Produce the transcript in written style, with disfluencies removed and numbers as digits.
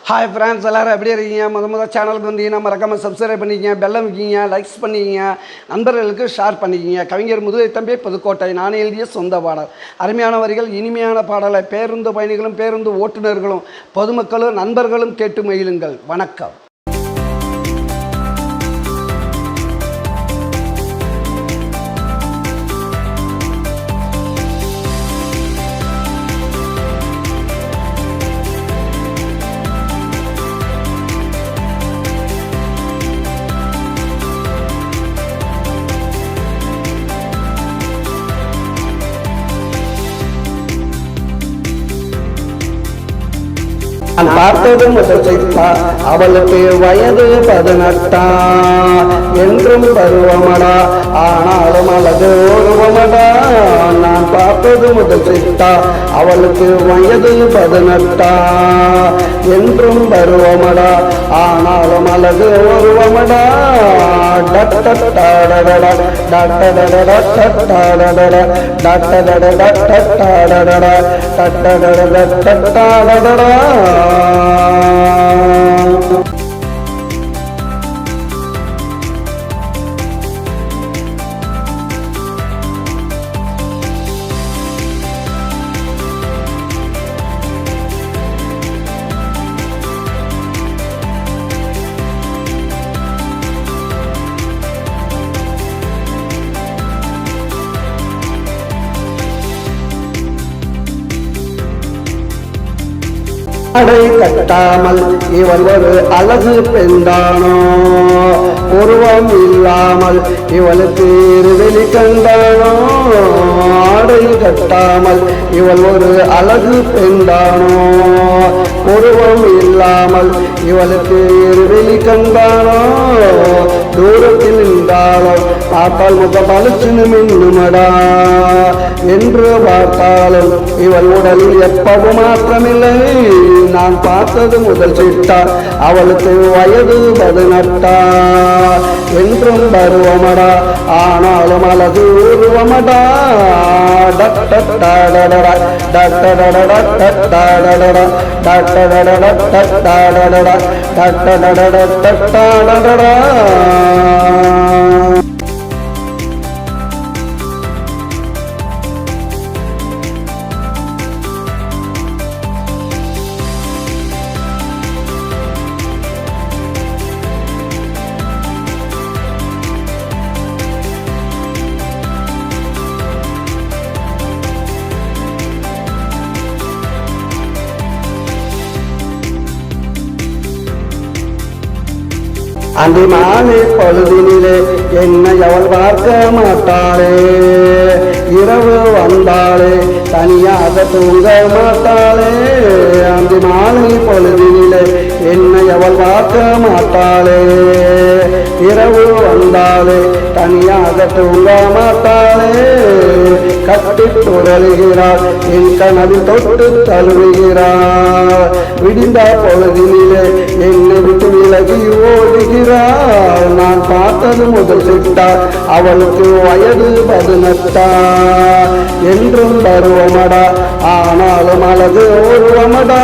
Hi friends, எல்லோரும் எப்படி இருக்கீங்க? முதல் சேனலுக்கு வந்தீங்கன்னா மறக்காமல் சப்ஸ்கிரைப் பண்ணிக்கிங்க, பெல்லம் வைக்கிங்க, லைக்ஸ் பண்ணிக்கிங்க, நண்பர்களுக்கு ஷேர் பண்ணிக்கிங்க. கவிஞர் முதுகை தம்பி புதுக்கோட்டை. நான் எழுதிய சொந்த பாடல். அருமையான வரிகள், இனிமையான பாடலை பேருந்து பயணிகளும் பேருந்து ஓட்டுநர்களும் பொதுமக்களும் நண்பர்களும் கேட்டு மகிழுங்கள். வணக்கம். நான் பார்த்தது முதல் சித்தா, அவளுக்கு வயது 18 என்றும் பருவமடா, ஆனாலும் அழகு உருவமடா. நான் பார்த்தது முதல் சித்தா, அவளுக்கு வயது 18 என்றும் பருவமடா, ஆனாலும் அழகு உருவமடா. அடை கட்டாமல் இவள் ஒரு அழகு பெண்டானோ, உருவம் இல்லாமல் இவளுக்கு இருவெளி கண்டானோ. ஆடை கட்டாமல் இவள் ஒரு அழகு பெண்டானோ, உருவம் இல்லாமல் இவளுக்கு இருவெளி கண்டானோ. தூரத்தில் நின்றாலும் பார்த்தால் முக பளிச்சுன்னு மின்னுமடா, என்று பார்த்தாலும் இவள் உடலில் எப்பவும் மாற்றமில்லை. நான் பார்த்தது முதல் சிட்டா, அவளுக்கு வயது 18 என்றும் பருவமடா, ஆனாலும் அழகு உருவமடா. அந்திமானே பொழுதினிலே என்னை அவள் பார்க்க மாட்டாளே, இரவு வந்தாளே தனியாக தூங்க மாட்டாளே. அந்திமானே பொழுதினிலே என்னை அவள் பார்க்க மாட்டாளே, இரவு வந்தாளே தனியாக தூங்க மாட்டாளே. கட்டி புரளுகிறாள், என் கனவில் தொட்டு தழுவுகிறாள். விடிந்த பொழுதினிலே என்னை விட்டு விலகி ஓடுகிறாள். நான் பார்த்தது முதல் சிட்டா, அவளுக்கு வயது 18 என்றும் பருவமடா, ஆனாலும் அழகு உருவமடா.